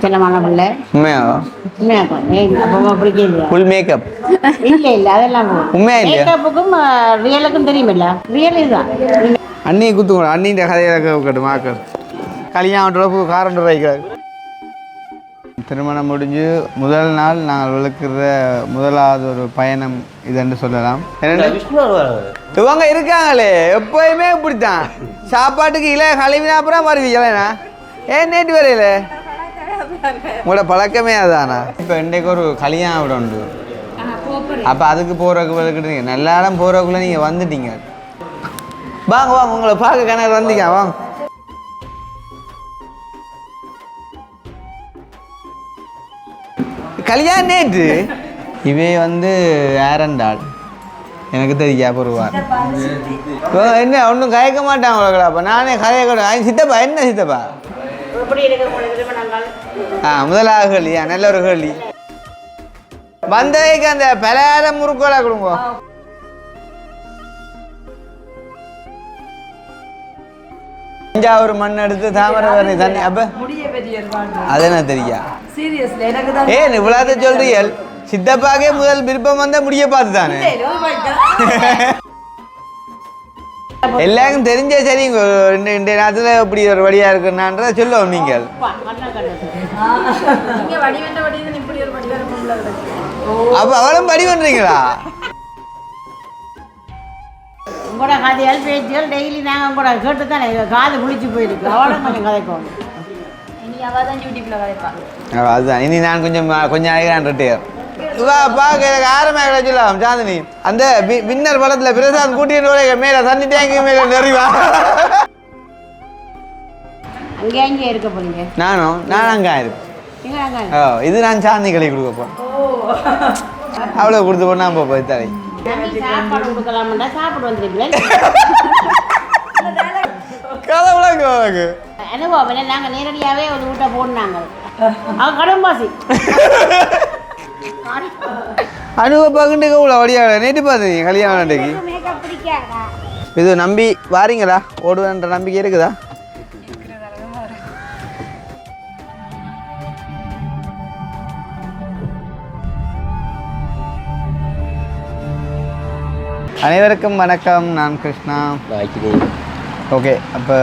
செல்லமான பிள்ளை. உண்மையா? Full makeup இல்ல அதெல்லாம் உண்மையா இல்லையா? மேக்கப்புக்கும் ரியலுக்கும் தெரியுமில்ல, ரியல் இதுதான். அண்ணி குத்துக்கணும், அண்ணின்ற கதையை கட்டு மாக்கள் கல்யாணம் காரண்டு வைக்கிறாரு. திருமணம் முடிஞ்சு முதல் நாள் நாங்கள் விளக்குற முதலாவது ஒரு பயணம் இதுன்னு சொல்லலாம். இவங்க இருக்காங்களே எப்பயுமே இப்படித்தான், சாப்பாட்டுக்கு இல்லை கழுவினா அப்புறம் வருவீங்களேண்ணா. ஏன் நேற்று வரையில உங்களோட பழக்கமே அதானா? இப்போ இன்றைக்கு ஒரு கல்யாணம் விட உண்டு, அப்போ அதுக்கு போகிறதுக்கு நல்ல இடம் போகிறதுக்குள்ளே நீங்கள் வந்துட்டீங்க. வாங்க வாங்க, உங்களை பார்க்க கிணறு வந்தீங்க வாங்க. கல்யாணம் நேற்று இவே வந்து ஏரண்டாள் எனக்கு தெரியா பொருவார் என்ன ஒன்றும் கயக்க மாட்டாங்க. அப்போ நானே கதைய கூட சித்தப்பா என்ன சித்தப்பா முதலாக கேள்வியா நல்ல ஒரு கேள்வி வந்தவைக்கு அந்த பலகார முறுக்கோலா கொடுங்க. தஞ்சாவூர் மண் எடுத்து தாமரை தண்ணி அப்ப அது என்ன தெரியா? ஏன் இவ்வளவு சொல்றீர்கள்? சித்தப்பாக்கே முதல் விருப்பம் வந்தா முடிய பார்த்து தானே எல்லாருக்கும் தெரிஞ்ச சரி. இந்த நேரத்துல இப்படி ஒரு வழியா இருக்குன்னான்றத சொல்லுவோம். நீங்கள் அப்ப அவளும் படி பண்றீங்களா? உங்களோட கதையால் பேச்சுகள் டெய்லி நாங்கள் கூட கேட்டு தானே காது குளிச்சு போயிருக்கு. அவளும் கொஞ்சம் கதைப்போம். அதுதான் இனி நான் கொஞ்சம் அழகான் ரிட்டையர் பார்க்க ஆரம்ப சொல்லலாம். சாந்தினி அந்த வின்னர் படத்துல பிரசாந்த் கூட்டிட்டு மேல தண்ணி டேங்கு மேல நிறைவா அங்கே அங்கே இருக்க போறீங்க. நான் அங்கே இருப்பேன். இது நான் சாந்தி களி கொடுக்க போறேன். அவ்வளோ கொடுத்து போனா போய் தலை சாப்பாடு கொடுக்கலாம்டா சாப்பிட்டு வந்துருக்கீங்களா? அனுபவம் நாங்கள் நேரடியாகவே ஒரு வீட்டை போனாங்க. அவங்க கடம்பாசி அனுபவம் வழியாக நேற்று பார்த்துங்க கல்யாணம் அன்றைக்கு. இது நம்பி வாரீங்களா? ஓடுவேன்ற நம்பிக்கை இருக்குதா? அனைவருக்கும் வணக்கம். நான் கிருஷ்ணா. ஓகே, அப்போ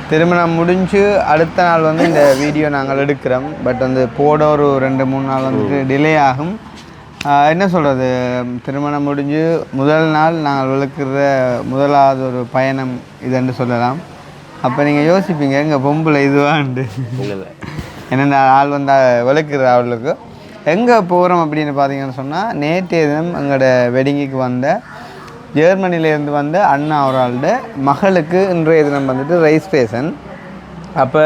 திருமணம் முடிஞ்சு அடுத்த நாள் வந்து இந்த வீடியோ நாங்கள் எடுக்கிறோம். பட் வந்து போட ஒரு 2-3 நாள் வந்துட்டு டிலே ஆகும். என்ன சொல்கிறது, திருமணம் முடிஞ்சு முதல் நாள் நாங்கள் விளக்குற முதலாவது ஒரு பயணம் இதுன்னு சொல்லலாம். அப்போ நீங்கள் யோசிப்பீங்க எங்கள் பொம்பளை இதுவான்ட்டு. என்னென்ன ஆள் வந்தால் விளக்குற அவளுக்கு எங்கே போகிறோம் அப்படின்னு பார்த்தீங்கன்னு சொன்னால், நேற்றைய தினம் எங்களோட வெட்டிங்குக்கு வந்த ஜெர்மனிலேருந்து வந்த அண்ணா அவரோட மகளுக்கு இன்றைய தினம் வந்துட்டு ரெஜிஸ்ட்ரேஷன். அப்போ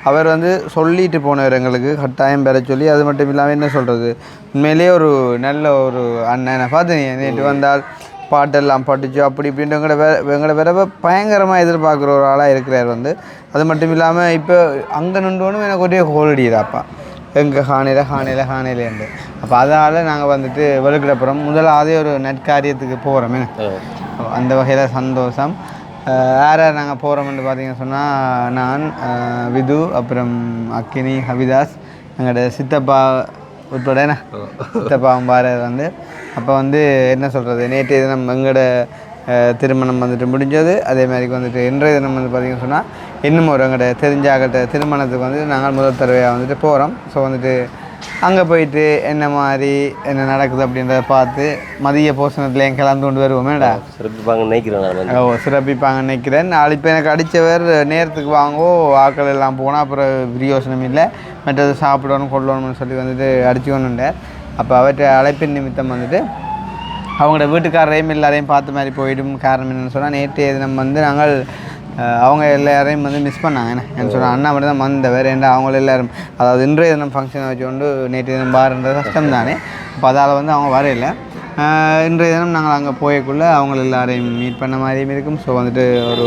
அவர் வந்து சொல்லிட்டு போனவர் எங்களுக்கு கட்டாயம் பெற சொல்லி. அது மட்டும் இல்லாமல் என்ன சொல்கிறது, உண்மையிலேயே ஒரு நல்ல ஒரு அண்ணனை பார்த்து நேற்று வந்தால் பாட்டெல்லாம் பாட்டுச்சு அப்படி இப்படின்ட்டு எங்களை வேற பயங்கரமாக எதிர்பார்க்குற ஒரு ஆளாக இருக்கிறார் வந்து. அது மட்டும் இல்லாமல் இப்போ அங்கே நின்றோன்னு எனக்கு ஒரே ஹோல்டிடாப்பா எங்கள் ஹானையிலேருந்து. அப்போ அதனால் நாங்கள் வந்துட்டு வெளுக்கிடப்புறம் முதலாவதே ஒரு நற்காரியத்துக்கு போகிறோமே. அந்த வகையில் சந்தோஷம். யார் நாங்கள் போகிறோம்னு பார்த்தீங்கன்னு சொன்னால், நான் விது, அப்புறம் அக்கினி, ஹவிதாஸ், எங்களோட சித்தப்பா உட்பட சித்தப்பாவும் பாரர் வந்து. அப்போ வந்து என்ன சொல்கிறது, நேற்றைய தினம் எங்களோட திருமணம் வந்துட்டு முடிஞ்சது. அதே மாதிரிக்கு வந்துட்டு இன்றைய தினம் வந்து பார்த்திங்கன்னு சொன்னால் இன்னும் ஒரு எங்கள்கிட்ட தெரிஞ்சாகிட்ட திருமணத்துக்கு வந்து நாங்கள் முதல் தடவையாக வந்துட்டு போகிறோம். ஸோ வந்துட்டு அங்கே போயிட்டு என்ன மாதிரி என்ன நடக்குது அப்படின்றத பார்த்து மதிய போஷணத்துலேயும் கலந்து கொண்டு வருவோமேடா. சிறப்பிப்பாங்கன்னு நினைக்கிறேன். நாலு இப்போ எனக்கு அடித்தவர் நேரத்துக்கு வாங்கோ ஆக்கள் எல்லாம் போனால் அப்புறம் பிரியோசனம் இல்லை, மற்றது சாப்பிடணும் கொள்ளணும்னு சொல்லி வந்துட்டு அடிச்சுக்கணுண்டார். அப்போ அவற்றை அழைப்பின் நிமித்தம் வந்துட்டு அவங்களோட வீட்டுக்காரரையும் எல்லாரையும் பார்த்த மாதிரி போயிடும். காரணம் என்னென்னு சொன்னால், நேற்றைய தினம் வந்து நாங்கள் அவங்க எல்லாரையும் வந்து மிஸ் பண்ணாங்க. என்ன சொன்னால் அண்ணா மட்டும் தான் வந்தவர். ஏன்னா அவங்கள எல்லோரும் அதாவது இன்றைய தினம் ஃபங்க்ஷன் வச்சுக்கொண்டு நேற்றைய தினம் பாருன்றது கஷ்டம் தானே. அப்போ அதால் வந்து அவங்க வரையில. இன்றைய தினம் நாங்கள் அங்கே போயக்குள்ளே அவங்கள எல்லாரையும் மீட் பண்ண மாதிரியும் இருக்கும். ஸோ வந்துட்டு ஒரு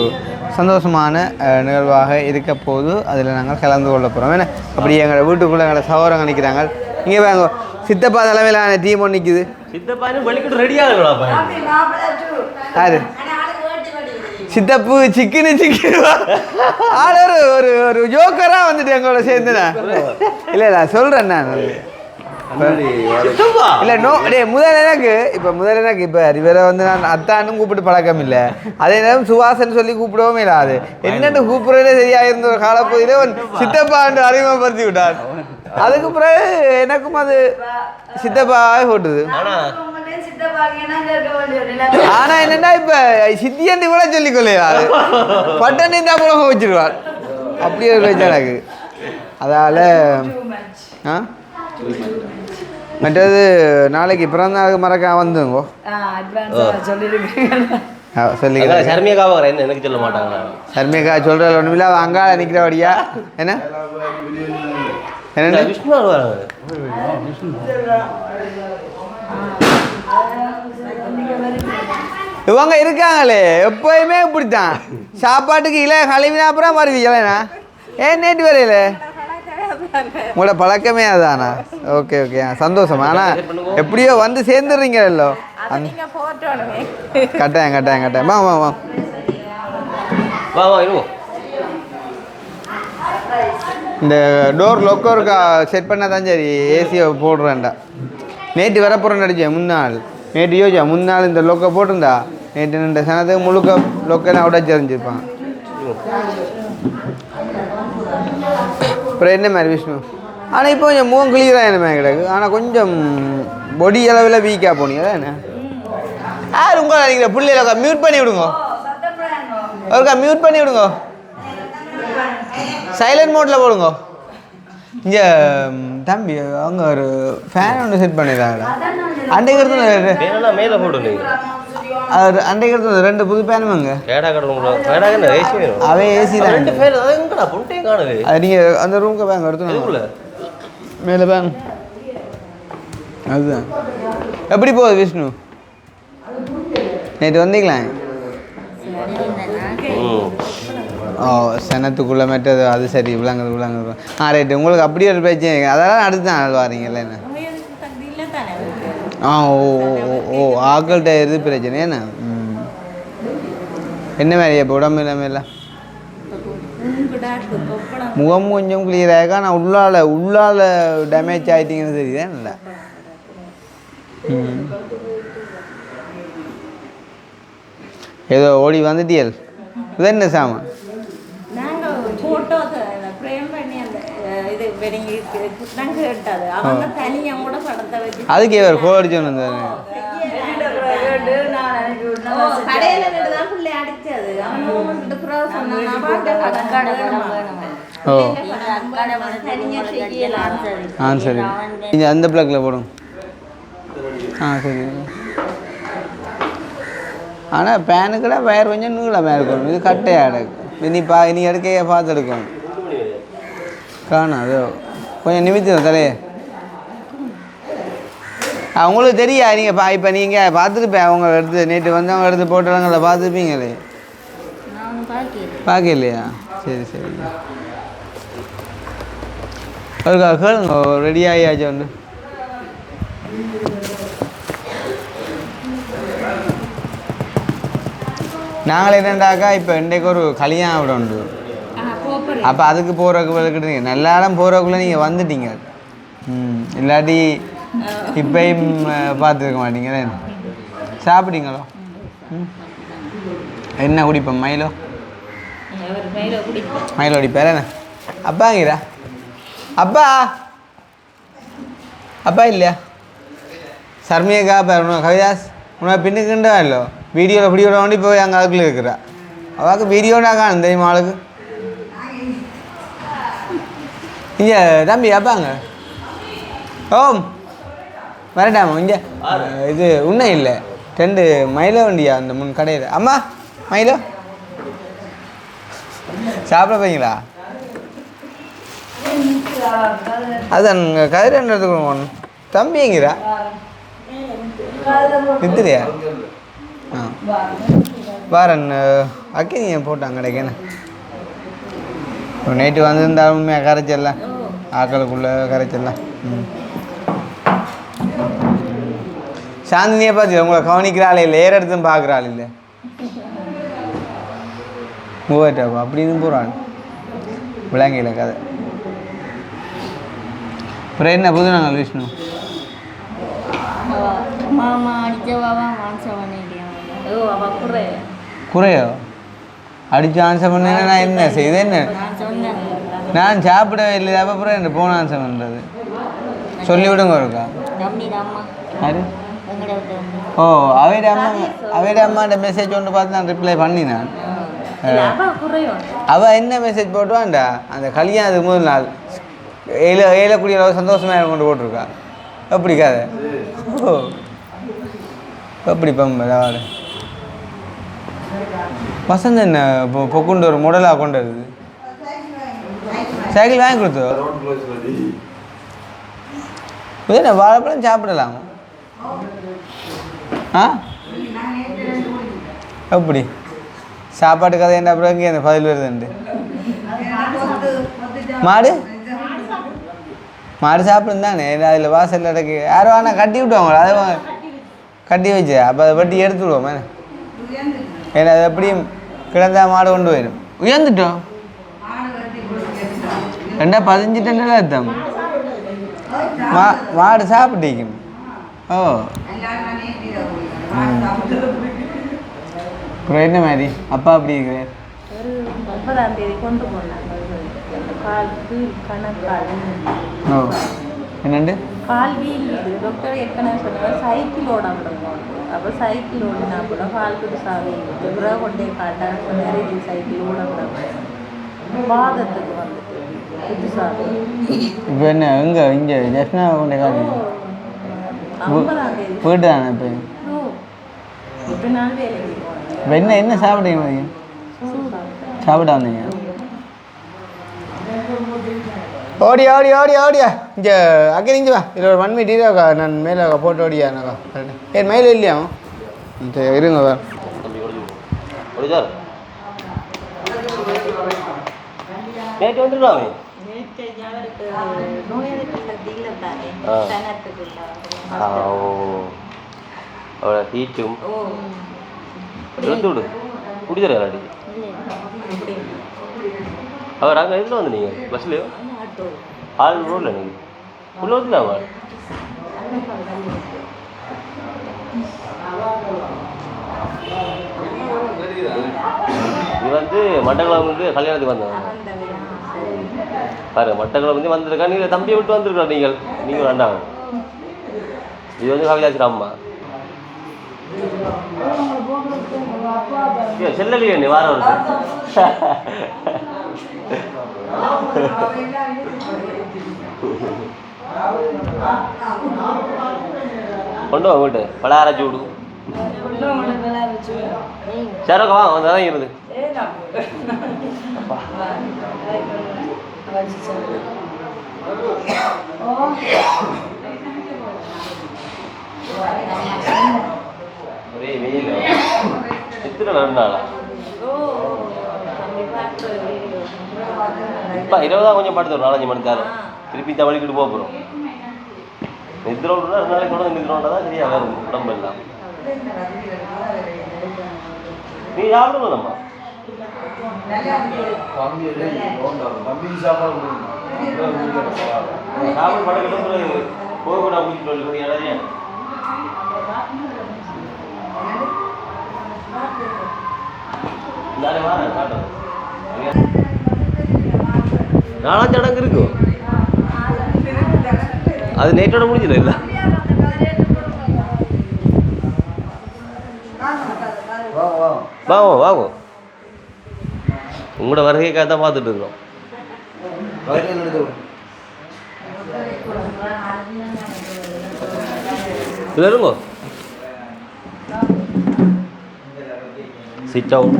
சந்தோஷமான நிகழ்வாக இருக்க போது அதில் நாங்கள் கலந்து கொள்ள போகிறோம். ஏன்னா அப்படி எங்களை வீட்டுக்குள்ளே எங்களை சகோதரங்க நிற்கிறாங்க. இங்கே வாங்க, சித்தப்பா தலைமையிலான டீம் ஒன்று நிற்குது. சித்தப்பா ரெடியாக யாரு சித்தப்பு சிக்கனு ஆள் ஒரு ஒரு ஜோக்கராக வந்துட்டு எங்களோட சேர்ந்துண்ணா இல்லை நான் சொல்கிறேன் நான் இல்லை நோ டே முதல் எனக்கு இப்போ இவரை வந்து நான் அத்தானும் கூப்பிட்டு பழக்கம் இல்லை அதே நேரம் சுவாசன் சொல்லி கூப்பிடவும் இல்லை அது என்னென்னு கூப்பிட்றதே சரியாக இருந்த ஒரு காலப்பகுதியிலே சித்தப்பாண்டு அறிமுகப்படுத்தி விட்டார் அதுக்கு பிறகு எனக்கும் அது சித்தப்பாவே போட்டுது ஆனா என்னன்னா இப்ப சித்தியன்னு கூட சொல்லிக்கொள்ளையா பட்டனி தான் புறம் வச்சிருவார் அப்படியே ஒரு வச்சா எனக்கு அதால மற்றது நாளைக்கு பிறந்த நாளுக்கு மறக்க வந்துங்கோ சொல்லிக்கா எனக்கு சொல்ல மாட்டாங்க சர்மிகா சொல்ற ஒண்ணுமில்ல அங்கால நிக்கிறபடியா என்ன என்ன இவங்க இருக்காங்களே எப்போயுமே இப்படித்தான் சாப்பாட்டுக்கு இல்லை கழுவினா அப்புறம் வருவீங்களா ஏன் நேற்று வரையில உங்களோட பழக்கமே அதானா ஓகே ஓகே சந்தோஷம் ஆனால் எப்படியோ வந்து சேர்ந்துடுறீங்களோ கட்டாயம் வா வா வா இந்த டோர் லொக்கோருக்கா செட் பண்ணால் தான் சரி ஏசியை போடுறேன்டா நேற்று வரப்போகிறேன் நடிச்சேன் முன்னாள் நேற்று யோசிச்சா முன்னாள் இந்த லொக்கை போட்டிருந்தா நேற்று நின்ற சனத்துக்கு முழுக்க லொக்கெல்லாம் உடச்சி எறிஞ்சிருப்பான் அப்புறம் என்ன மாதிரி விஷ்ணு ஆனால் இப்போ கொஞ்சம் முகம் கிளியராக என்ன மாதிரி கிடக்கு ஆனால் கொஞ்சம் பொடி அளவில் வீக்காக போனீங்களா என்ன யார் உங்களை நினைக்கிற பிள்ளைகள மியூட் பண்ணி விடுங்க அவருக்கா மியூட் பண்ணி விடுங்க சைலண்ட் மோட்டில் போடுங்க இங்கே தம்பி அவங்க ஒரு ஃபேன் ஒன்று செட் பண்ணிடுறாங்க அன்றைக்கு எடுத்து மேலே போடு அவர் அன்றைக்கு எடுத்து 2 புது ஃபேனுமாங்க அவே ஏசி தான் அது நீங்கள் அந்த ரூமுக்கு பேங்க எடுத்து மேலே பேங்க அதுதான் எப்படி போகுது விஷ்ணு நேற்று வந்தீங்களா ஓ சனத்துக்குள்ளே மெட்டது அது சரி விளங்குது ரைட்டு உங்களுக்கு அப்படி ஒரு பிரச்சனை அதெல்லாம் அடுத்து தான் வாரீங்கல்ல என்ன ஓ ஆக்கள்கிட்ட எது பிரச்சனை என்ன என்ன மாதிரி இப்போ உடம்பு இல்லாமல் முகம் கொஞ்சம் கிளியராக ஆனால் உள்ளால டேமேஜ் ஆகிட்டீங்கன்னு தெரியுதா இல்லை ஏதோ ஓடி வந்துட்டியல் இது என்ன சாமான் அதுக்கு ஒரு கோல் அடிச்சு வந்தாரு ஓ சரி நீங்கள் அந்த பிளாக்ல போடும் சரி ஆனால் பேனுக்குள்ள வயர் கொஞ்சம் நீளமாக இருக்கணும் இது கட்டையாக இருக்கும் நீ எடுக்க பார்த்து எடுக்கணும் காணும் அது கொஞ்சம் நிமித்தம் தலையே அவங்களுக்கு தெரியா நீங்கள் இப்போ நீங்கள் பார்த்துருப்பேன் அவங்க எடுத்து நேற்று வந்து அவங்க எடுத்து போட்டுறாங்கள பார்த்துருப்பீங்களே பார்க்கலையா சரி ஒருக்கா கேளுங்க ரெடி ஆகியாச்சு வந்து நாங்கள் என்னண்டாக்கா இப்போ இன்றைக்கு ஒரு கல்யாணம் விட உண்டு அப்போ அதுக்கு போகிறதுக்கு நல்ல இடம் போகிறதுக்குள்ளே நீங்கள் வந்துட்டீங்க இல்லாட்டி இப்பயும் பார்த்துருக்க மாட்டீங்களே சாப்பிட்டீங்களோ என்ன குடிப்போம் மயிலோ குடிப்பார் என்ன அப்பாங்கிறா அப்பா இல்லையா சர்மியக்கா பாரு கவிதாஸ் உனக்கு பின்னுக்குண்டா இல்லோ வீடியோவில் வீடியோட வேண்டி போய் அங்கே அதுக்குள்ளே இருக்கிறா அவளுக்கு வீடியோடா காணும் தெரியுமா ஆளுக்கு இங்கே தம்பி அப்பாங்க ஓம் வரட்டாமா இங்கே இது உன்னை இல்லை 2 மயிலோ வண்டியா அந்த முன் கடையில் அம்மா மயிலோ சாப்பிட போய்ங்களா அதுதான் கதிரன்றதுக்கு ஒன்று தம்பிங்கிறா நித்துலையா வாரன் அக்கினியை போட்டாங்க கிடைக்கண்ணே நைட்டு வந்திருந்தாலும் உண்மையாக கரைச்சிடலாம் ஆக்களுக்குள்ளே கரைச்சிடலாம் சாந்தினியை பார்த்து உங்களை கவனிக்கிறாள் இல்லை ஏற எடுத்துன்னு பார்க்குறாள் இல்லை 3000 அப்படின்னு போகிறான் விளங்கையில் கதை. அப்புறம் என்ன புது நாங்கள் விஷ்ணு மாமா அடிச்சவாவா மான்சம் பண்ணிட்டியா குறையோ அடித்து ஆன்சர் பண்ணேன்னா நான் என்ன செய்யுது என்ன நான் சாப்பிடவே இல்லை அப்புறம் என்ன போன ஆன்சர் பண்ணுறது சொல்லி விடுங்க இருக்கா யாரு ஓ அவையோட அம்மாட்ட மெசேஜ் ஒன்று பார்த்து நான் ரிப்ளை பண்ணினேன். அவள் என்ன மெசேஜ் போட்டுவான்டா அந்த கல்யாணத்துக்கு முதல் நாள் ஏழக்கூடிய அளவு சந்தோஷமாக கொண்டு போட்டிருக்கா எப்படி கதை ஓ எப்படி பம்பு வசந்த் என்ன இப்போ பொக்குண்டு ஒரு முடலாக கொண்டு வருது சைக்கிள் வாங்கி கொடுத்தோ என்ன வாழைப்பழம் சாப்பிடலாமா ஆ எப்படி சாப்பாட்டு கதை என்ன அப்புறம் இங்கே அந்த பதில் வருதுண்டு மாடு மாடு சாப்பிடும் தானே அதில் வாசல் இடக்கு யாரும் ஆனால் கட்டி விட்டுவாங்களா அதை கட்டி வச்சு அப்போ அதை பட்டி எடுத்து விடுவோம் ஏன்னா அது எப்படியும் கிடந்தா மாடு கொண்டு போயிடும் உயர்ந்துட்டோம் 2015 அர்த்தம் மாடு சாப்பிட்டீங்க ஓ அப்புறம் என்ன மாதிரி அப்பா அப்படி இருக்கிறார் 9ஆம் தேதி கொண்டு போனாங்க காலுக்கு கணக்கால் ஓ என்னண்டு கால் வீங்குது டாக்டர் ஏற்கனவே சொன்னாங்க சைக்கிள் ஓடாமல் அப்போ சைக்கிள் ஓடினா கூட கால் குடி சாவி பிறகு கொண்டே காட்டாங்க சொன்னார் இது சைக்கிள் ஓடக்கூடாது வாதத்துக்கு வந்துட்டு இது சாவி இப்போ என்ன எங்கே இங்கே ஜஸ்னா கொண்டே காட்டு 9ஆம் தேதி போயிட்டு தானே இப்போ இப்போ நாள் வேலைக்கு போனேன் இப்போ என்ன சாப்பிட்டீங்க மதியம் சாப்பிட வந்தீங்க ஓடியா ஓடியா ஓடியா ஓடியா இங்கே அங்கே இங்கே வா இதில் ஒரு 1 minute நான் மேலே போட்டு ஓடியாண்ணா ஏன் மயில் இல்லையா இருங்க வா நேற்று வந்துருக்காமே அவளை ஹீட்டும் எடுத்து விடு குடிதர அடி அவர் அங்கே எதில் வந்து நீங்கள் பஸ்லையோ ஆள் ரோடில் நீங்கள் உள்ள வந்துடலாமா இது வந்து மட்டக்களம் வந்து கல்யாணத்துக்கு வந்தாங்க பாருங்க மட்டக்களம் வந்து வந்திருக்கா நீங்கள் தம்பியை விட்டு வந்திருக்கா நீங்கள் வேண்டாங்க இது வந்து கவிதாச்சிர அம்மா செல்லலையே நீ வாரம் கொண்டு வா வீட்டு பலகார சூடு சரக்கு வாங்க வந்தால் இருந்து ஒரே வெயில் எத்தனை நடந்தாளா இப்போ 20 கொஞ்சம் படுத்து ஒரு 4-5 மணி நேரம் திருப்பி தமிழ்கிட்டு போக போகிறோம் நிதிரோடுனா 2 நாளைக்கு கூட நிதிரோண்டா தான் சரியா வரும் உடம்பு எல்லாம் நீ சாப்பிடணும் நம்ம சாப்பிட படக்கிட்டு போகக்கூட முடிச்சுட்டு நிறைய நாலாம் சடங்கு இருக்கும் அது நேற்றோட முடிஞ்சது இல்லை வாங்க வாங்க உங்களோட வருகைக்காக தான் பார்த்துட்டு இருக்கோம் இல்லை இருங்கோ சிட் அவுட்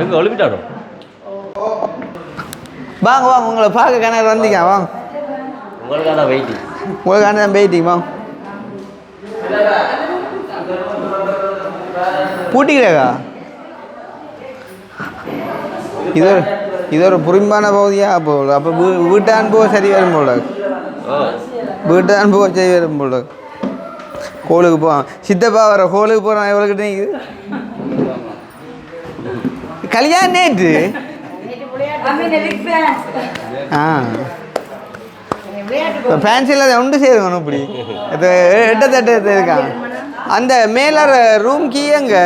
எங்க ஒளிப்பிட்டானோ வாங்க வாங்க உங்களை பார்க்க கணக்கு வந்தீங்க வாங்க உங்களுக்கான வெயிட்டிங் உங்களுக்கான வெயிட்டிங் வாங்க பூட்டிக்கிறேக்கா இது இது ஒரு புரிம்பான பகுதியாக போகல. அப்போ வீட்டு அனுபவம் சரி வரும் போல. வீட்டு அனுபவம் சரி வரும் போல. கோளுக்கு போவான் சித்தப்பா வர கோளுக்கு போகிறான் எவ்வளோக்கிட்ட நிற்குது. கல்யாணம் நேற்று ஃபேன்ஸ் இல்லாத ஒன்று சேருங்க இப்படி எட்டத்தட்ட இருக்கான். அந்த மேலார ரூம் கீ எங்க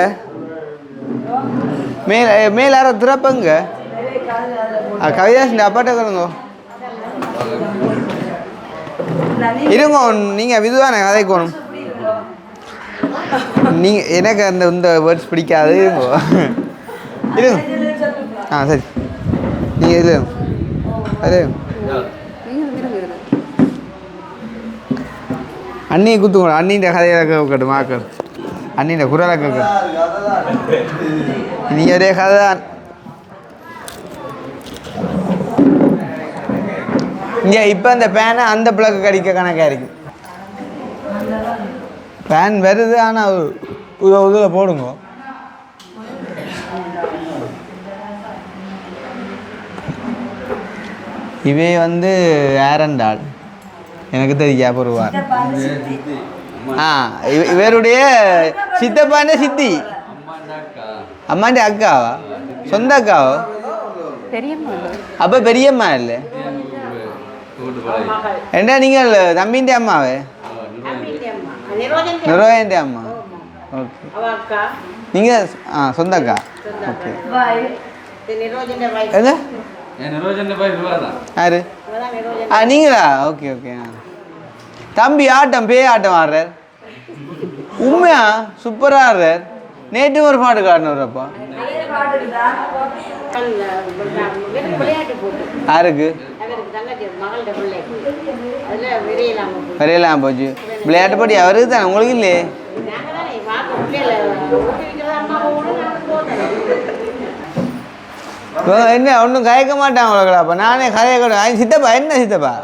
மேலார திறப்பங்க கவிதாஸ் அப்பாட்ட கொடுங்க இருங்க. நீங்கள் விதுவான கதைக்கணும். நீங்கள் எனக்கு அந்த இந்த வேர்ட்ஸ் பிடிக்காது. இருங்க இருங்க. சரி நீங்கள் இது அது அண்ணியை குத்துங்க. அண்ணின்ற கதையை கேட்கட்டும் மாக்கள். அண்ணின்ற குரலை கேட்கட்டும். நீ ஒரே கதை தான். இங்கே இப்போ அந்த பேனை அந்த பிளக்கு கடிக்க கணக்காக இருக்கு. பேன் வருது ஆனால் இதில் போடுங்க. இவே வந்து ஏரண்டாள் எனக்கு தெரியா பொருவார். இவருடைய சித்தப்பாண்ட சித்தி அம்மாண்ட அக்காவா சொந்த அக்காவோ அப்போ பெரியம்மா இல்லை ஏண்டா நீங்கள் தம்பிൻ്റെ அம்மாவே நிரோஜൻ്റെ அம்மா. ஓகே நீங்கள் சொந்த அக்கா. ஓகே யாரு நீங்களா? Okay okay. தம்பி ஆட்டம் பேய் ஆட்டம் ஆடுறார். உண்மையா சூப்பராக ஆடுறார். நேற்று ஒரு பாட்டு காட்டினவரப்பா யாருக்கு வரையலாம் போச்சு. விளையாட்டு போட்டி அவருக்கு தானே உங்களுக்கு இல்லையே. என்ன ஒன்றும் கயக்க மாட்டாங்களா? அப்போ நானே கதைய சித்தப்பா என்ன சித்தப்பா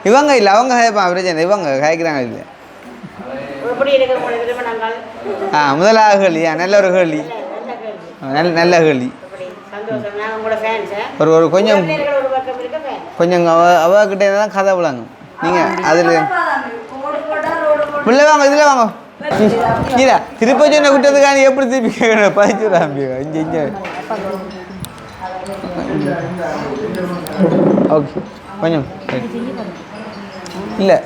இவங்க இல்லை அவங்க கதைப்பான் பிரச்சனை. இவங்க கதைக்கிறாங்க இல்லை. முதலாக கேள்வி நல்ல ஒரு கேள்வி நல்ல கேள்வி. ஒரு கொஞ்சம் கொஞ்சம் அவகிட்ட தான் கதை விளாங்க. நீங்கள் அதில் பிள்ளை வாங்க இதில் வாங்க. இல்லை திருப்பி சொன்ன விட்டதுக்கான எப்படி திருப்பி கேட்கணும் பதிச்சு ஆரம்பிங்க. இங்கே இங்கே ஓகே கொஞ்சம் இல்லை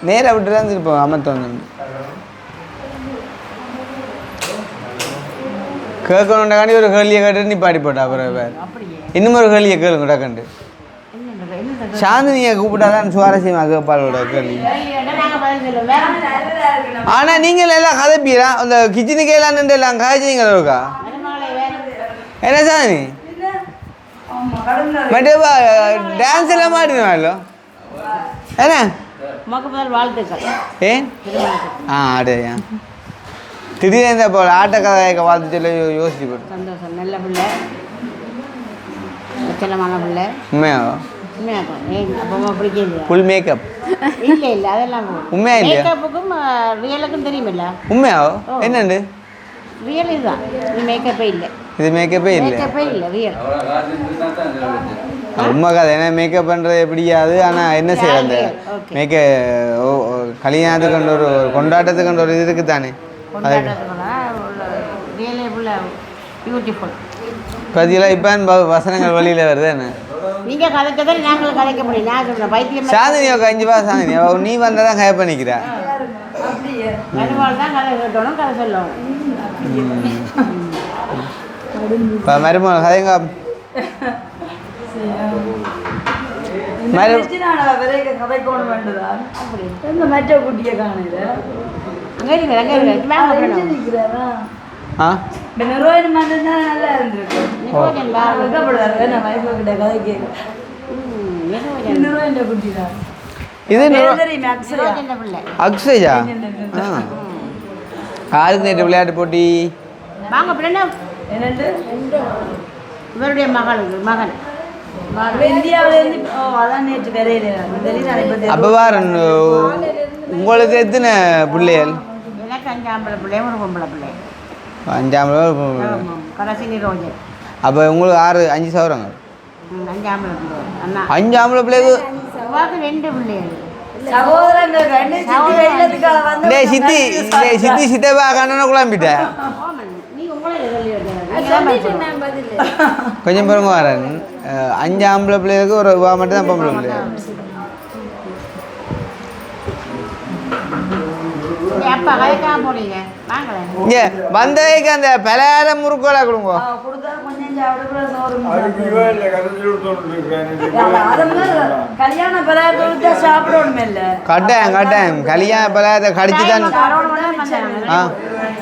நேராக விட்டு தான் திருப்போம் அமர்த்த வந்து கேட்கணுண்டாண்டி ஒரு கேள்வியை கேட்டு நீ பாடி போட்டா. அப்புறம் இன்னும் ஒரு கேள்வியை கேளுங்கடா கண்டு சாந்தினியை கூப்பிட்டாதான் சுவாரஸ்யமாக கேட்பாளோட கேள்வி. ஆனால் நீங்கள் எல்லாம் கதைப்பீரா அந்த கிச்சனுக்கு எல்லாம் நின்று எல்லாம் காய்ச்சிங்களா இருக்கா என்ன சாந்தினி மட்டேப்பா டான்ஸ் எல்லாம் மாட்டினாலோ என்ன ஏன் அடையா திடீர்னு இப்போ ஆட்ட கதையை வாழ்த்து சொல்ல யோசிச்சு போட்டு சந்தோஷம். நல்ல பிள்ளை லட்சணமான பிள்ளை. உண்மையாவா? ஃபுல் மேக்கப் இல்லை இல்லை அதெல்லாம் உண்மையா இல்லையா? மேக்கப்புக்கும் ரியலுக்கும் தெரியுமில்ல. உண்மையாவோ என்னண்டு ரியல் இதுதான். இது மேக்கப்பே இல்லை. இது மேக்கப்பே இல்லை. மேக்கப்பே இல்லை ரியல். உண்மை கதை ஏன்னா மேக்கப் பண்ணுறது எப்படியாது. ஆனால் என்ன செய்ய அந்த கல்யாணத்துக்கு கொண்ட ஒரு கொண்டாட்டத்துக்கு கொண்ட ஒரு இது இருக்குது தானே பதிலாம் இப்போ வசனங்கள் வழியில் வருது என்ன நீங்கள் கதைச்சதால் நாங்கள் கதைக்க முடியும். நான் சொல்கிறேன் பைத்தியம் சாந்தினியோ கஞ்சிப்பா சாந்தினி நீ வந்தால் தான் கதை பண்ணிக்கிறா. மருமகள் தான் கதை கேட்டோணும் கதை சொல்லணும். இப்போ மருமகள் கதைங்க அக்ஷயா ஆளுக்கு நேற்று விளையாட்டு போட்டி இவருடைய மகன் அப்போ உங்களுக்கு எத்தனை பிள்ளைகள்? எனக்கு 5 ஆம்பளை பிள்ளையும் ஒரு பொம்பளை பிள்ளை. 5 ஆம்பளை கடைசி நிரோஜன். அப்போ உங்களுக்கு 5 சவரங்கள் 5 ஆம்பளை பிள்ளை அண்ணா 5 ஆம்பளை பிள்ளைக்கு அவாவுக்கு 2 பிள்ளைகள் சகோதரங்கள் 2 சித்தி வெள்ளத்துக்கால வந்து டேய் சித்தி சித்தப்பா கண்ணனை குழம்பிட்டேன் நீ உங்களே சொல்லி நான் பதில் கொஞ்சம் பாருங்க வரேன் 5 ஆம்பளை பிள்ளைகளுக்கு ஒரு ரூபா மட்டும் தான் பொம்பளை பிள்ளை அப்பா கதைக்காம போறீங்க வாங்களேன் இங்கே வந்ததுக்கு அந்த பலகார முறுக்கோலை கொடுங்க கொடுத்தா கொஞ்சம் சாப்பிட சோறு கல்யாண பலகாரத்தை சாப்பிடணும் இல்ல கட்டாயம் கல்யாண பலகாரத்தை கடிச்சு தான்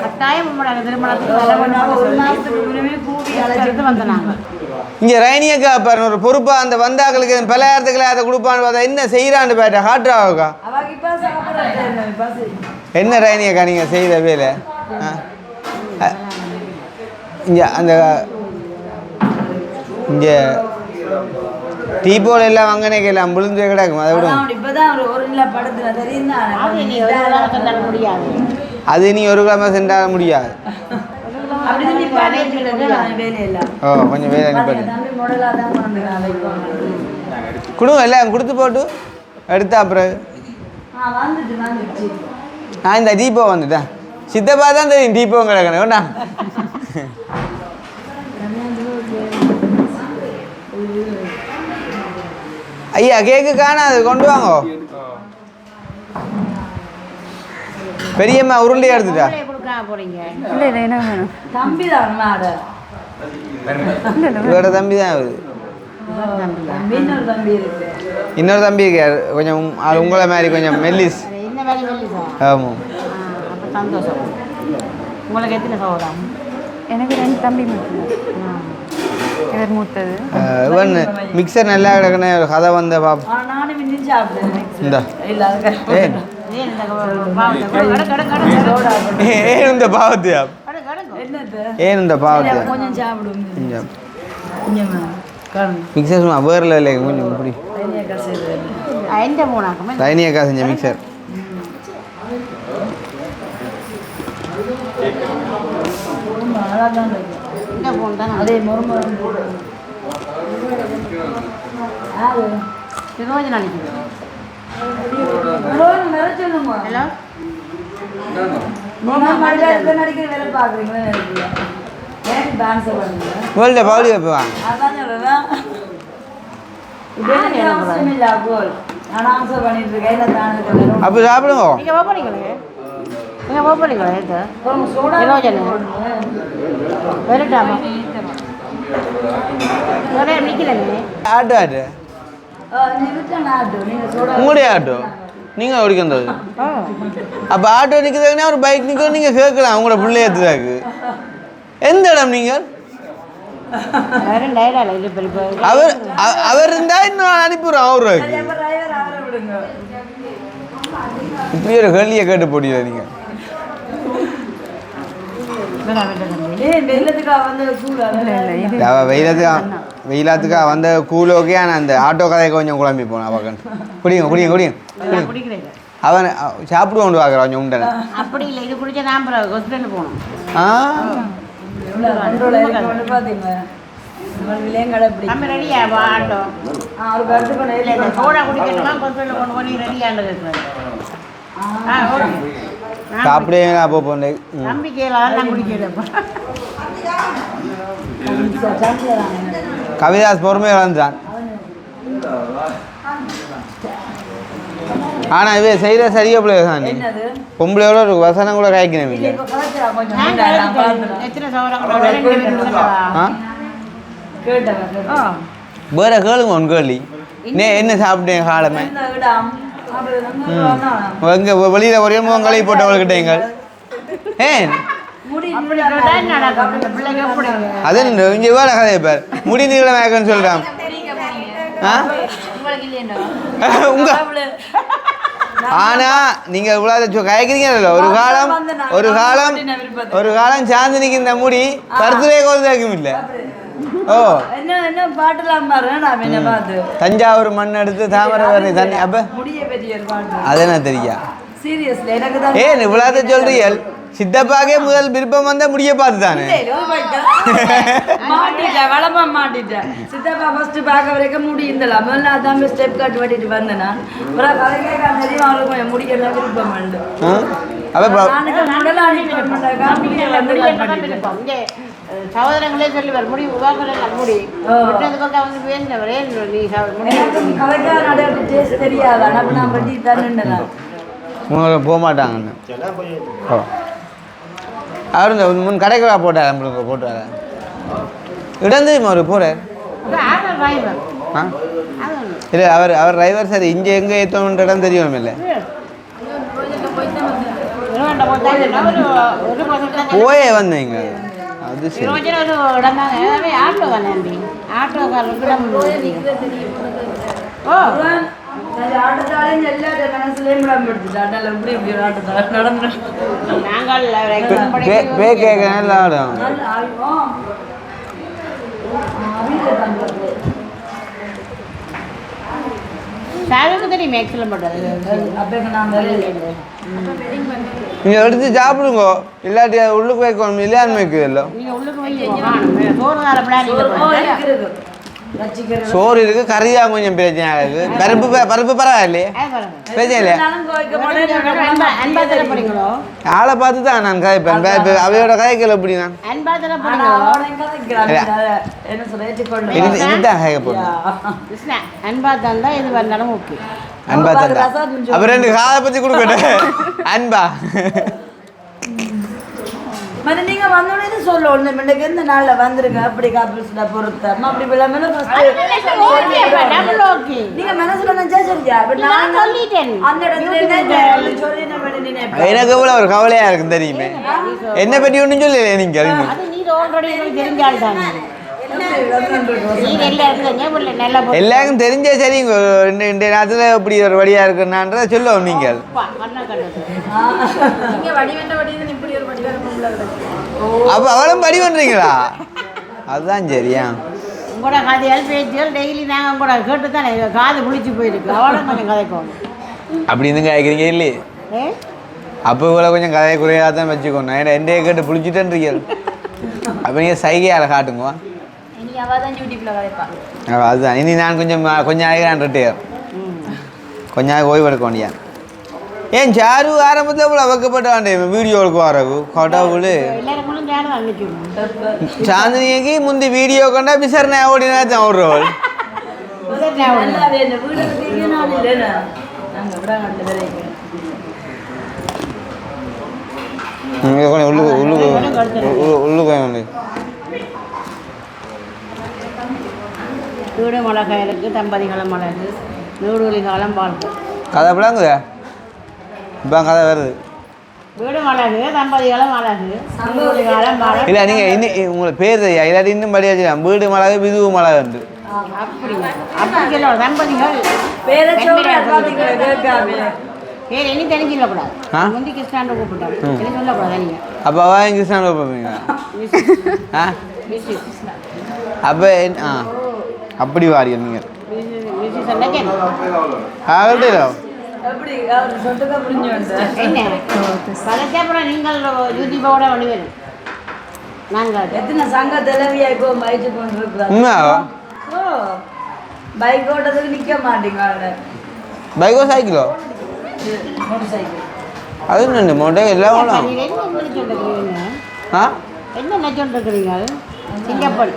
கட்டாயம் உங்களோட திருமணத்துக்கு கூடி அழைச்சிட்டு வந்தாங்க இங்கே ரைனியக்கா பாருங்க ஒரு பொறுப்பா அந்த வந்தாக்களுக்கு பலகாரத்துக்களை அதை கொடுப்பான்னு பார்த்தா என்ன செய்யறான்னு பாட்டா ஹாட்ராவுக்கா என்ன ரைனியக்கா நீங்கள் செய்கிற வேலை இங்கே அந்த இங்கே டீப்போல் எல்லாம் வாங்கினேக்கு எல்லாம் விழுந்து கிடக்கும் அதை விடும் அது நீ ஒரு கிழமை சென்றால முடியாது ஓ கொஞ்சம் வேலை அனுப்பி கொடுங்க எல்லாம் கொடுத்து போட்டு எடுத்தா அப்புறம் நான் இந்த டீப்போ வந்துட்டேன் சித்தப்பா தான் தெரியும் டீப்போ கிடக்கணும் வேண்டா ஐயா கேக்கு காணாது கொண்டு வாங்க பெரியம்மா உருண்டை எடுத்துட்டா இவரோட தம்பி தான் ஆகுது இன்னொரு தம்பி இருக்கார் கொஞ்சம் உங்களை மாதிரி கொஞ்சம் மெல்லிஸ் ஆமாம் சந்தோஷம் உங்களுக்கு எத்தனை சகோதரம் எனக்கு 2 தம்பி மட்டும் இவர் மூத்தது இவன் மிக்சர் நல்லா கிடக்குன்னு ஒரு கதை வந்த பாப் இந்த ஏன் இந்த பாவத்தையா ஏன் இந்த பாவத்தையா கொஞ்சம் சாப்பிடும் மிக்சர் சும்மா வேறில் இல்லை கொஞ்சம் இப்படி ரைனியக்கா செஞ்ச மிக்சர் அதே வேர்ல்டு பவுலி வைப்பா அப்போ சாப்பிடுங்க ஆட்டோ ஆட்டு உங்களுடைய ஆட்டோ நீங்கள் ஓடிக்கிறது அப்போ ஆட்டோ நிற்கிறதுனா ஒரு பைக் நிற்க நீங்கள் கேட்கலாம் உங்களோட பிள்ளை ஏற்றுதாக்கு எந்த இடம் நீங்கள் அவர் இருந்தால் இன்னும் அனுப்பிடுறோம் அவருக்கு இப்படி ஒரு கேள்வியை கேட்டு போட்டீங்க நீங்கள் வெயிலாத்துக்கா வந்த கூலோக்கே ஆனால் அந்த ஆட்டோ கதையை கொஞ்சம் குழம்பி போனேன் அவன் குடிங்க அவன் சாப்பிட்டு கொண்டு வாக்குறான் கொஞ்சம் உண்டன அப்படி இல்லை இது குடிச்சா நான் ஹாஸ்பிட்டல் போகணும் ரெடியா ஆட்டோ சோடா குடிக்கணுமா ஹாஸ்பிட்டல் கொண்டு போய் ரெடியாண்டு சாப்பிடே அப்போ போனேன் நம்பிக்கையில நான் குடிக்கிறப்ப கவிதாஸ் பொறுமையை வளர்ந்தான் ஆனால் இவ செய்கிற சரியா பிள்ளை தான் பொம்பளையோட ஒரு வசனம் கூட காய்க்கணும் இல்லை வேற கேளுங்க ஒன் கேள்வி என்ன சாப்பிட்டேன் காலமே எங்க வெளியில ஒரே முகம் கழுவி போட்டவள்கிட்ட எங்கள் ஏன் அது இங்கே வேலை கதையை பார் முடி நீள மேக்கன்னு சொல்றான் உங்க ஆனா நீங்க இவ்வளவு கயக்கிறீங்கல்ல ஒரு காலம் சாந்தினிக்கு இந்த முடி பருத்துவே கோர்ந்தாக்கும் இல்லை ஓ தஞ்சாவூர் மண் எடுத்து தாமரை வரை தண்ணி அப்ப அது என்ன தெரியா ஏன் இவ்வளவு சொல்றீங்க சித்தப்பாக்கே முதல் விருப்பம் வந்தா முடிய பார்த்து தானே மாட்டிட்டேன் வளமா மாட்டிட்டேன் சித்தப்பா ஃபர்ஸ்ட் பார்க்க வரைக்கும் முடி இருந்தலாம் முதல்ல அதான் ஸ்டெப் கட் வெட்டிட்டு வந்தேன் நான் அப்புறம் கதைக்கே தெரியும் அவங்களுக்கு முடியெல்லாம் விருப்பம் உண்டு சகோதரங்களே சொல்லுவார் முடி உருவாக்கல முடி வந்து வேண்டவர் நீ கதைக்கா நடந்து டேஸ்ட் தெரியாது ஆனால் நான் வெட்டி தரேன் போக மாட்டாங்கன்னு அவர் இந்த முன் கடைக்கு போட்டார் நம்மளுக்கு போட்டார் இடம் தெரியுமா அவர் போகிறார் இல்லை அவர் டிரைவர் சார் இங்கே எங்கே ஏற்றோன்ற இடம் தெரியும் இல்லை போயே வந்தீங்க அது சரி ஒரு இடம் தானே ஆட்டோ தானே ஆட்டோக்காரர் ஓ ஆட்டத்தாலையும் எல்லா மனசுலையும் விடாம எடுத்துட்டாங்க எப்படி இப்படி ஒரு ஆட்டத்தால நடந்து நாங்கள் கேட்க நல்லா ஆடும் சாருக்கு தெரியும் மேக்ஸில் பண்ணுறது அப்போ நான் நீங்கள் எடுத்து சாப்பிடுங்க இல்லாட்டி உள்ளுக்கு வைக்கணும் இல்லையான்னு வைக்குதല്ലോ நீங்கள் உள்ளுக்கு வைக்க சோறு காலப்படா சோறு இருக்கு கறியா கொஞ்சம் பிரச்சனை இருக்கு பருப்பு பரவாயில்லையே பிரச்சனை இல்லையா ஆளை பார்த்து தான் நான் கதைப்பேன் அவையோட கதைக்கல எப்படி நான் இதுதான் கதைக்க போறேன் அன்பா தந்தா இது வந்தாலும் ஓகே அன்பா தந்தா அப்புறம் ரெண்டு காதை பத்தி கொடுக்கட்டும் அன்பா மற்ற நீங்கள் வந்தோடனே சொல்லணும் இன்னைக்கு எந்த நாளில் வந்துருங்க அப்படி காப்பிள்ஸ்ல பொறுத்தம் அப்படி இல்லாமல் நீங்கள் மனசுல நினைச்சா சரியா அந்த இடத்துல எனக்கு எவ்வளோ ஒரு கவலையா இருக்கு தெரியுமே என்ன பற்றி ஒன்றும் சொல்லலையே நீங்க எல்லாருக்கும் தெரிஞ்சே சரி இந்த நேரத்தில் இப்படி ஒரு வழியா இருக்குன்னான்றத சொல்லுவோம் நீங்கள் அப்போ அவளும் படி பண்ணுறீங்களா அதுதான் சரியா உங்களோட கதையால் பேச்சுகள் டெய்லி நாங்கள் உங்களோட கேட்டு தானே காது புளிச்சு போயிருக்கு அவளும் கொஞ்சம் கதைக்கோங்க அப்படின்னு கேட்குறீங்க இல்லையே அப்போ இவ்வளோ கொஞ்சம் கதையை குறையாக தான் வச்சுக்கோங்க ஏன்னா என்டைய கேட்டு புளிச்சுட்டேன்றீங்க அப்போ நீங்கள் சைகையால் காட்டுங்க அதுதான் இனி நான் கொஞ்சம் நாளைக்கு ரிட்டையர் கொஞ்ச நாளைக்கு ஓய்வு எடுக்க வேண்டியா ஏன் சாரு ஆரம்பத்தில் இவ்வளோ வைக்கப்பட்ட வேண்டேன் வீடியோவுக்கு வரகு கொட்டாவுக்கு சாந்தினிக்கு முந்தி வீடியோ கொண்டா பிசர்னே ஓடினா தான் ஓடுறவள் உள்ளுக்கு வீடு மிளகாய் இருக்குது தம்பதிகளும் மிளகு நூடுலி காலம் வாழ்க்கை கதை பிள்ளாங்குதா இப்போ கதை வருது வீடு மிளகு தம்பதிகளும் மிளகு நூடுலி காலம் மிளகு இல்லை நீங்கள் இன்னும் உங்களுக்கு பேர் தெரியா இல்லாட்டி இன்னும் படியா வீடு மிளகு விதுவு மிளகு உண்டு அப்படி அப்படி சொல்ல தம்பதிகள் பேர் இனி தெரிஞ்சிடக்கூடாது முந்தி கிருஷ்ணாண்ட கூப்பிட்டாரு இனி சொல்லக்கூடாது நீங்கள் அப்போ அவன் கிருஷ்ணாண்ட கூப்பிடுவீங்க அப்போ அப்படி வாரிய நீங்கள் அப்புறம் நீங்கள் யூடியூபோட வடிவேல் நாங்கள் எத்தனை சங்க தலைவியா இப்போ பைக்கு கொண்டு இருக்கிறோம் பைக் ஓட்டத்துக்கு நிற்க மாட்டீங்க பைக்கோ சைக்கிளோ மோட்டர் சைக்கிள் அது என்ன மோட்டர் எல்லாம் என்ன சொல்லிருக்கிறீங்க சிங்கப்பூர்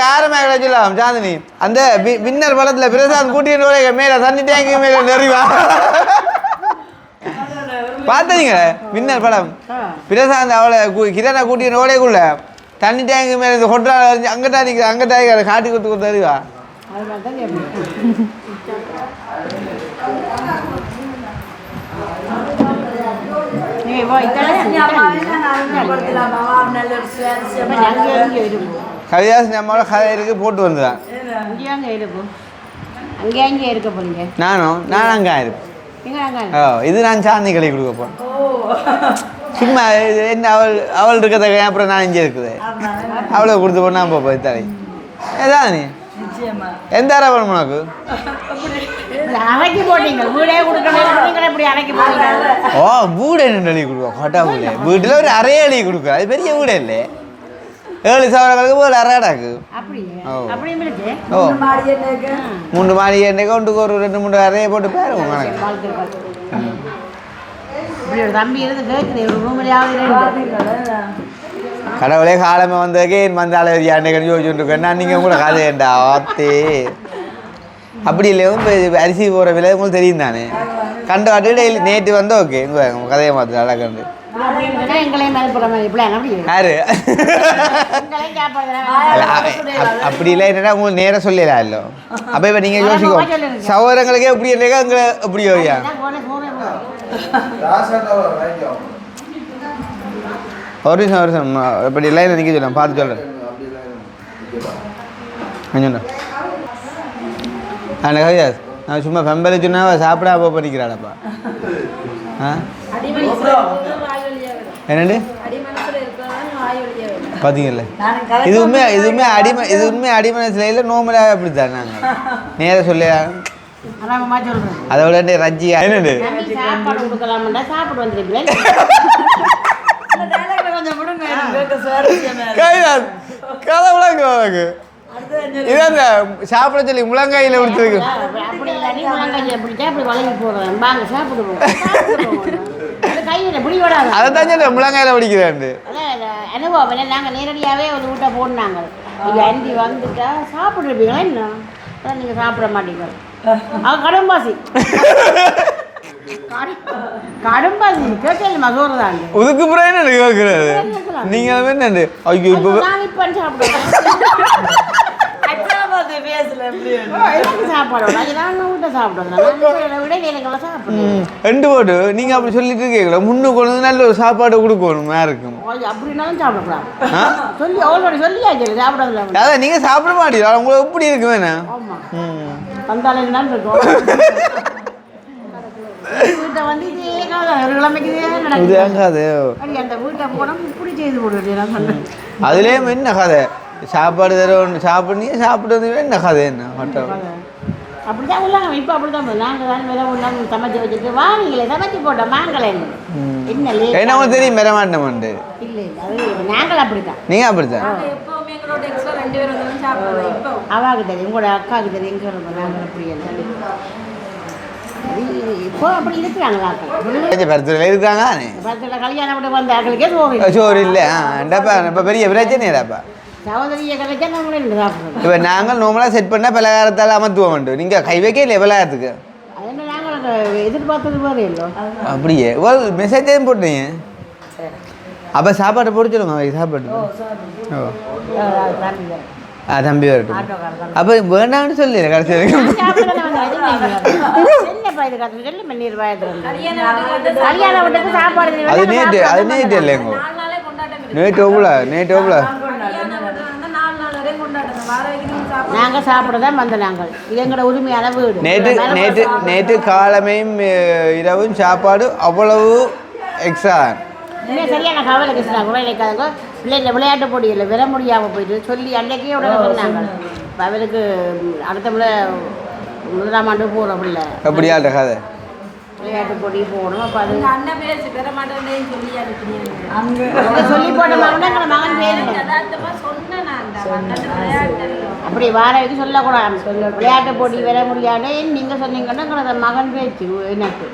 ஆரம்ப சொல்லலாம் சாந்தினி அந்த வின்னர் படத்துல பிரசாந்த் கூட்டிட்டு மேல தண்ணி டேங்கு மேல நிறைவா பார்த்தீங்க வின்னர் படம் பிரசாந்த் அவளை கிரணை கூட்டிட்டு ஓடைக்குள்ள தண்ணி டேங்கு மேல இந்த கொட்டா அங்கட்டா நிற்கிற அங்கட்டா காட்டி கொடுத்து அறிவா கவிதாஸ் நம்மளோட கதை இருக்கு போட்டு வந்துதான் நானும் அங்கே இருப்பேன் இது நான் சாந்தி கடை கொடுக்க போறேன் சும்மா என்ன அவள் இருக்கிறத அப்புறம் நான் இங்கே இருக்குது அவளை கொடுத்து போனா போய் தலை ஏதா நீ எந்த அரை வேணும் உனக்கு அரைக்கி போட்டீங்க வீடே கொடுக்கணும் நீங்களே இப்படி அரைக்கி போட்டீங்க. ஓ வீடு என்ன எழுதி கொடுப்போம் கடவுளே வீட்டில் ஒரு அறையே எழுதி கொடுக்கும் அது பெரிய வீடு இல்லை 7 சவரங்களுக்கு ஒரு அறை கிடக்கு அப்படியே ஓ. அப்படியும் இருக்கு. ஓ 3 மாடி என்னைக்கு ஒன்றுக்கு ஒரு 2-3 அறையை போட்டு பாருங்க கணக்கு இப்படி ஒரு தம்பி இருந்து கேட்குது ஒரு ரூம்லையாவது கடவுளே காலமே வந்ததுக்கே என் மந்தால அன்னைக்கு யோசிச்சுட்டு இருக்கேன் நான் நீங்கள் கூட கதையண்டா ஆத்தே அப்படி இல்லையோ இப்போ அரிசி போகிற விலை உங்களுக்கு தெரியும் தானே கண்டு காட்டு டெய்லி நேற்று வந்தால் ஓகே உங்கள் கதையை மாற்று நல்லா கண்டு எங்களையும் மதிப்புற மாதிரி இப்படி அப்படி யாரு எங்களையும் சாப்பாடு அப்படி இல்லை என்னன்னா உங்களுக்கு நேராக சொல்லலாம் இல்லை அப்போ இப்போ நீங்கள் யோசிக்கோ சகோதரங்களுக்கே எப்படி இல்லையா அங்கே எப்படி யோசியா ஒரு நிமிஷம் இப்படி லைன் நிற்க சொல்லேன் பார்த்து சொல்கிறேன் கொஞ்சம் அந்த கவியா நான் சும்மா ஃபெம்பலி சொன்னா சாப்பிடாம பண்ணிக்கிறாடப்பா ஆ என்னண்டு பார்த்தீங்கல்ல இதுவுமே அடிமனசில் இல்லை நோம்பலாக அப்படித்தான் நாங்கள் நேராக சொல்ல அதை விட ரஜ்ஜி என்னண்டு சாப்பாடு கொடுக்கலாம்டா சாப்பிட்டு வந்துருக்கீங்களே கதை விளக்கு இதான் சாப்பிட சொல்லி முழங்காயில் கொடுத்துருக்கு அப்படி இல்லாட்டி முழங்காயில் பிடிச்சா அப்படி வளைஞ்சி போடுறேன் வாங்க சாப்பிடுவோம் கையில் பிடி விடாது அதை தான் சொல்லி முழங்காயில் பிடிக்கிறாண்டு அனுபவம் நாங்கள் நேரடியாகவே ஒரு வீட்டை போடனாங்க இங்கே அண்டி வந்துட்டா சாப்பிட்ருப்பீங்களா என்ன அதான் நீங்கள் சாப்பிட மாட்டீங்க அவன் கடும்பாசி கடும்பாசி கேட்கல மசோறு தான் உதுக்கு புறம் என்ன கேட்குறாரு நீங்கள் என்னண்டு ஐயோ இப்போ நான் இப்போ சாப்பிடுவேன் சாப்பாடு வீட்டை சாப்பிடுவேன் விட எனக்கு சாப்பிடுவேன் ரெண்டு போட்டு நீங்கள் அப்படி சொல்லிட்டு இருக்கீங்களா முன்னு கொண்டு வந்து நல்ல ஒரு சாப்பாடு கொடுக்கணும் யாருக்கும் அப்படின்னாலும் சாப்பிடக்கூடாது சொல்லி அவளோட சொல்லியாச்சு சாப்பிடாதுல அதான் நீங்கள் சாப்பிட மாட்டீங்களா உங்களுக்கு எப்படி இருக்கு வேணாம் வந்தாலும் தான் இருக்கும் வீட்டை வந்து இதே காலம் ஒரு கிழமைக்கு அது அந்த வீட்டை போனால் இப்படி செய்து போடுவேன் நான் சொன்னேன் அதுலேயும் என்ன கதை சாப்பாடு தருவோம் சாப்பிடுங்க சாப்பிட்டு என்ன கதை என்ன மட்டும் அப்படிதான் உள்ளாங்க இப்போ அப்படிதான் நாங்கள் தான் விலை உள்ளாங்க சமைச்சு வச்சுட்டு வாங்கிங்களே சமைச்சு போட்டோம் மாங்கலை என்ன என்ன உங்களுக்கு தெரியும் பெற மாட்டேன் இல்லை அது நாங்கள் அப்படித்தான் நீங்கள் அப்படித்தான் அவாவுக்கு தெரியும் உங்களோட அக்காவுக்கு தெரியும் எங்கே இருந்தோம் நாங்கள் அப்படி இப்போ அப்படி இருக்கிறாங்களா பருத்துல இருக்காங்க பருத்துல கல்யாணம் பண்ணி வந்த ஆக்களுக்கே சோறு சோறு இல்லை இப்போ பெரிய பிரச்சனைடாப்பா சகோதரியை கிடைச்சா நம்மளே சாப்பிடுவோம் இப்போ நாங்கள் நோமலாக செட் பண்ணால் பலகாரத்தால் அமர்த்துவோம் உண்டு நீங்கள் கை வைக்க இல்லை பலகாரத்துக்கு அது என்ன நாங்கள் எதிர்பார்த்தது மாதிரி இல்லை அப்படியே மெசேஜையும் போட்டீங்க அப்போ சாப்பாடு போட்டு சொல்லுங்க சாப்பாடு ஓ தம்பி வரட்டும் அப்போ வேண்டாம்னு சொல்லி கடைசி வரைக்கும் அது நேற்று இல்லைங்க நேற்று எவ்வளோ நாங்கள் சாப்பிடதான் வந்த நாங்கள் இது எங்களோட உரிமையான வீடு நேற்று காலமையும் இரவும் சாப்பாடு அவ்வளவு எக்ஸ்ட்ரா இன்னும் சரியான கவலை கிருஷ்ணா கூட நினைக்காதங்க பிள்ளைங்க விளையாட்டு போட்டியில் வர முடியாமல் போயிட்டு சொல்லி அன்றைக்கே உடனே சொன்னாங்க அவளுக்கு அடுத்த முறை 1ஆம் ஆண்டு போகிறோம் பிள்ளை அப்படியா கதை விளையாட்டு போட்டி போகணும் அப்போ அது சொல்லி போட்டோம்னா எங்களை மகன் பேர் அப்படி வாரவைக்கு சொல்லக்கூடாது விளையாட்டு போட்டி வர முடியாது நீங்கள் சொன்னீங்கன்னா எங்களோட மகன் பேச்சு எனக்கு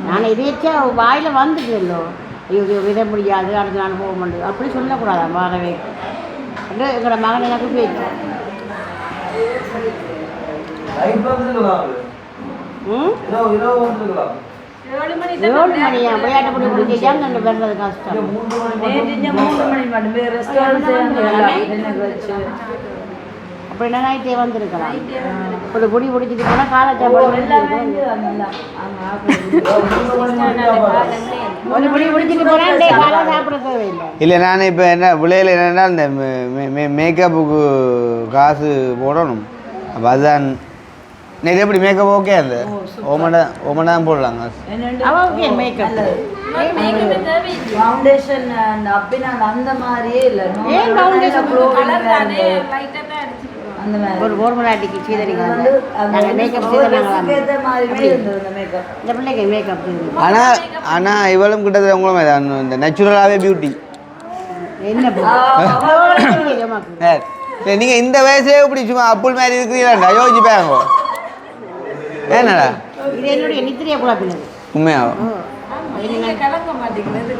நான் எதேச்சா வாயில் வந்துட்டேன்லோ ஐயோ விட முடியாது அடுத்த நாள் போக முடியாது அப்படி சொல்லக்கூடாதா வாரவே எங்களோட மகன் எனக்கு பேச்சு ஏழு மணியா விளையாட்டு போட்டி முடிஞ்சாங்க அங்கே வர்றது கஷ்டம் 3 மணி மட்டுமே அப்படி என்ன நைட்டே வந்திருக்கலாம் ஒரு பொடி பிடிச்சிட்டு போனால் காலை சாப்பாடு ஒரு பொடி பிடிச்சிட்டு போனால் காலை சாப்பிட தேவையில்லை இல்லை நான் இப்போ என்ன விளையில என்னென்னா இந்த மேக்கப்புக்கு காசு போடணும் அப்போ அதுதான் நேற்று எப்படி மேக்கப் ஓகே அந்த ஓமனா தான் போடலாங்க ஓகே மேக்கப் ஃபவுண்டேஷன் அந்த அப்படின்னா அந்த மாதிரியே இல்லை ஏன் ஃபவுண்டேஷன் அந்த மாதிரி ஒரு கோர்மலாட்டிக்கு சீதரிங்க வந்து அந்த மேக்கப் ஏற்ற மாதிரியே இருந்தது அந்த மேக்கப். இந்த பிள்ளைக்கு மேக்கப் செய்து ஆனால் இவளும் கிட்டத்தட்ட உங்களும் தான் இந்த நேச்சுரலாகவே பியூட்டி. என்ன நீங்கள் இந்த வயசுலேயே இப்படி சும்மா அப்புள் மாதிரி இருக்கிறீங்களா யோசிச்சு பாருங்க. ஏன்னடா இது என்னுடைய நித்திரிய குழப்பினது உண்மையாகும். கலங்க மாட்டேங்கிறது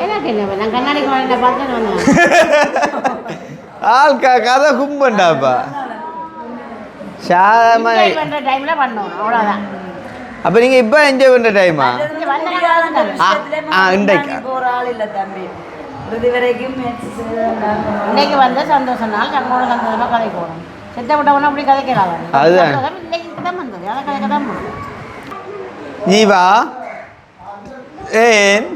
எனக்கு என்ன நான் கண்ணாடி குழந்தை பார்த்து வந்தேன். ஆள் கதை கும்பண்டாப்பா சாதாரணமாக. என்ஜாய் பண்ணுற டைமில் பண்ணோம் அவ்வளோதான். அப்போ நீங்கள் இப்போ என்ஜாய் பண்ணுற டைமா? இன்றைக்கு போகிற ஆள் இல்லை தம்பி. இது வரைக்கும் இன்னைக்கு வந்து சந்தோஷம் நாள் தங்களோட சந்தோஷமாக கதை போகணும். செத்த விட்டவன அப்படி கதைக்கிறாங்க. அதுதான் இன்னைக்கு தான் வந்தது அதை கதைக்க தான் போகணும். ஜீவா ஏன்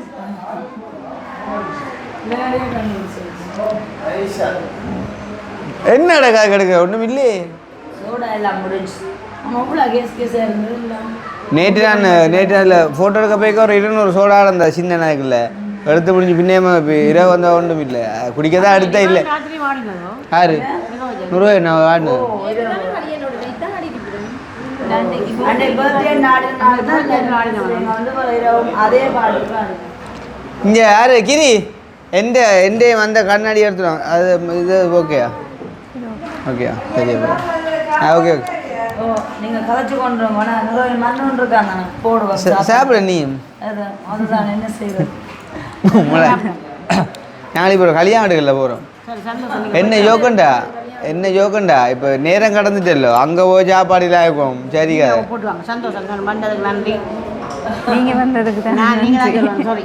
என்னடா கதை கிடைக்க ஒன்றும் இல்லையே. சோடா எல்லாம் முடிஞ்சு நம்ம அவ்வளோ கேஸாக இருந்தது இல்லை. நேற்று அதில் ஃபோட்டோ எடுக்க போய்க்க ஒரு 200 சோடா இருந்த சின்ன நாய்க்குள்ள எடுத்து முடிஞ்சு பின்னேமா இரவு வந்தால் ஒன்றும் இல்லை குடிக்க தான் எடுத்தா இல்லை. ராத்திரி வாடினதோ யாரு 100 நான் வாடினது அன்றைக்கு பர்த்டே நாடுனால தான் வந்து அதே பாடு. இங்கே யாரு கிரி எந்த வந்த கண்ணாடி எடுத்துடும் அது இது ஓகேயா ஓகேயா சரி ஓகே ஓகே ஓ நீங்கள் கதைச்சு கொண்டு மண்ணு இருக்காங்க போடுவோம் சாப்பிட நீ அதுதான் என்ன செய்வது. நாளைக்கு போகிறோம் கல்யாணத்துகளில் போகிறோம். என்ன யோகண்டா இப்போ நேரம் கடந்துட்டല്ലോ அங்கே போய் சாப்பாடுலாம் இருக்கும். சரிக்கா போட்டுவாங்க. சந்தோஷம் வந்ததுக்கு நன்றி. நீங்கள் வந்ததுக்கு தான் நீங்கள் தான் சொல்லுவாங்க. சாரி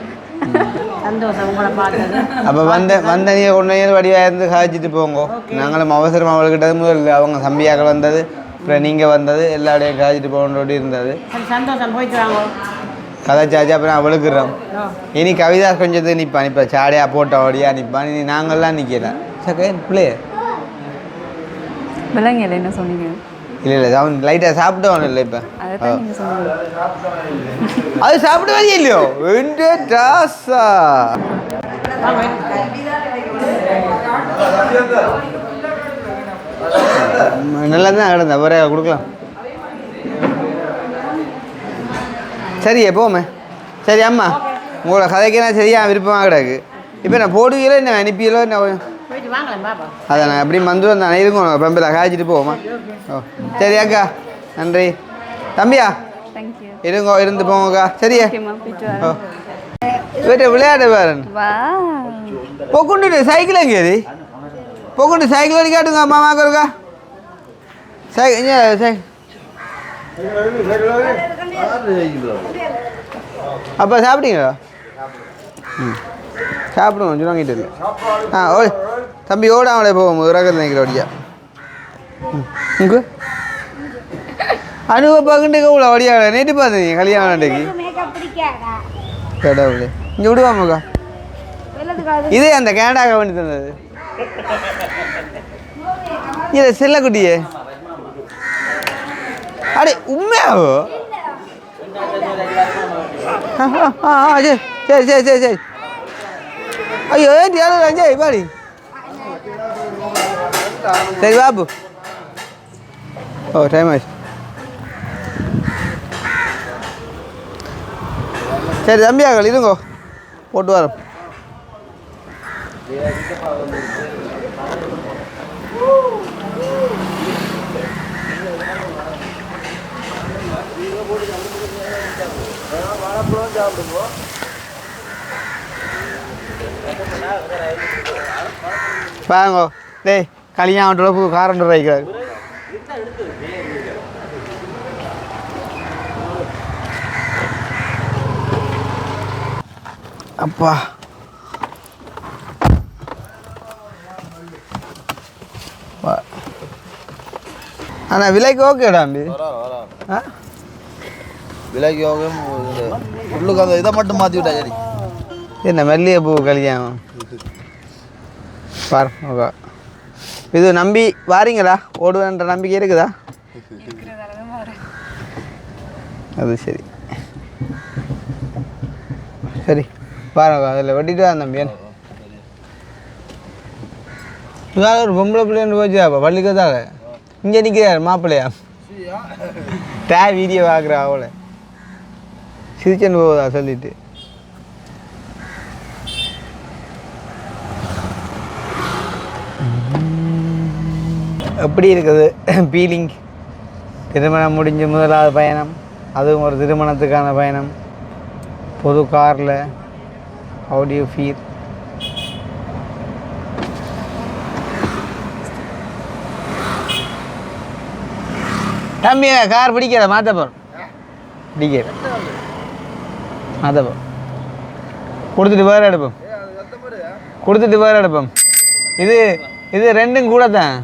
சந்தோஷம் உங்களை பார்த்தது. அப்போ வந்த நீங்கள் கொண்டு வந்து வடிவாக இருந்து காய்ச்சிட்டு போங்க. நாங்களும் அவசரம் அவள்கிட்ட முதல்ல அவங்க தம்பியாக வந்தது அப்புறம் நீங்கள் வந்தது எல்லாரையும் காய்ச்சிட்டு போகணுன்னு இருந்தது. சரி சந்தோஷம் போயிட்டு வாங்க. கதைச்சாச்சு அப்புறம் அவளுக்குறோம். இனி கவிதா கொஞ்சத்துக்கு நிற்பான். இப்போ சாடியாக போட்ட ஓடியா நிற்பான். இனி நாங்கள்லாம் நிற்கல சக்கே பிள்ளை விலங்கில் என்ன சொன்னீங்க? இல்லை அவன் லைட்டாக சாப்பிட்டவன் இல்லை. இப்போ அதான் நீங்கள் சொன்னீங்க. அது சாப்பிட்டு வரையும் இல்லையோ எந்த டாஸா நல்லா தான் கிடந்தா ஒரே கொடுக்கலாம். சரியே போமே. சரி அம்மா உங்களோட கதைக்கெல்லாம் சரியா விருப்பமாக கிடக்கு. இப்போ நான் போடுவீங்களோ என்ன அனுப்பியலோ என்ன போயிட்டு வாங்களேன் பாப்பா. அதை நான் எப்படி வந்து வந்தேன் இருக்கும் பம்பில் காய்ச்சிட்டு போவோமா. ஓ சரி அக்கா நன்றி. தம்பியா தேங்க்யூ. இருங்கோ இருந்து போங்கக்கா. சரியா ஓ வீட்டை விளையாட பாரு. பொக்குண்டு சைக்கிள் எங்கேது பொக்குண்டு சைக்கிள் வரைக்கும் காட்டுங்க மாமாக்கு இருக்கா சைக்கிள் அப்போ சாப்பிட்டீங்களா? ம் சாப்பிடுவோம் சொல்லுவாங்கிட்டு இல்லை. ஓ தம்பி ஓடாமலே போவோம் ரகத்தில் நினைக்கிற வடியா. இங்கே அனுபவப்பாக்குண்டு இவ்வளோ வடியா நேற்று பார்த்தீங்க கல்யாணத்துக்கு கடவுளே இங்கே விடுவாமக்கா. இதே அந்த கேனடாக்க வேண்டி தந்தது இதை செல்லக்குட்டியே அடே உண்மையாவோ? சரி சரி சரி சரி ஐயோ ஏன் அஞ்சய் பாடி சரி பாபு. ஓ டைம் ஆயிடுச்சு. சரி தம்பியாக்கள் இருங்கோ போட்டு வரோம். பாருங்கோ டேய் கல்யாணத்தோட காரண்டு வைக்கிறாரு. அப்பா ஆனால் விலைக்கு ஓகேடா அம்பி. விலைக்கு ஓகே உள்ளுக்கு அந்த இதை மட்டும் மாற்றி விட்டா சரி. என்ன மல்லிகைப்பூ கல்யாணம் பாரு ஓகே. இது நம்பி வாரீங்களா ஓடுவேன்ற நம்பிக்கை இருக்குதா? அது சரி சரி பாருங்க அதில் வெட்டிட்டு தான் தம்பி. இதால் ஒரு பொம்பளை பிள்ளைன்னு போச்சாப்பா பள்ளிக்கத்தால இங்கே நிற்கிறார் மாப்பிள்ளையா வீடியோ பார்க்குறா அவளை சிரிச்சன் போகுதா சொல்லிட்டு எப்படி இருக்குது ஃபீலிங் திருமணம் முடிஞ்ச முதலாவது பயணம் அதுவும் ஒரு திருமணத்துக்கான பயணம் பொது காரில் how do you feel தம்பி கார் பிடிக்காத மாற்றப்போம் பிடிக்காது மாற்றப்போம் கொடுத்துட்டு வேறு எடுப்போம் கொடுத்துட்டு வேறு எடுப்போம் இது இது ரெண்டும் கூட தான்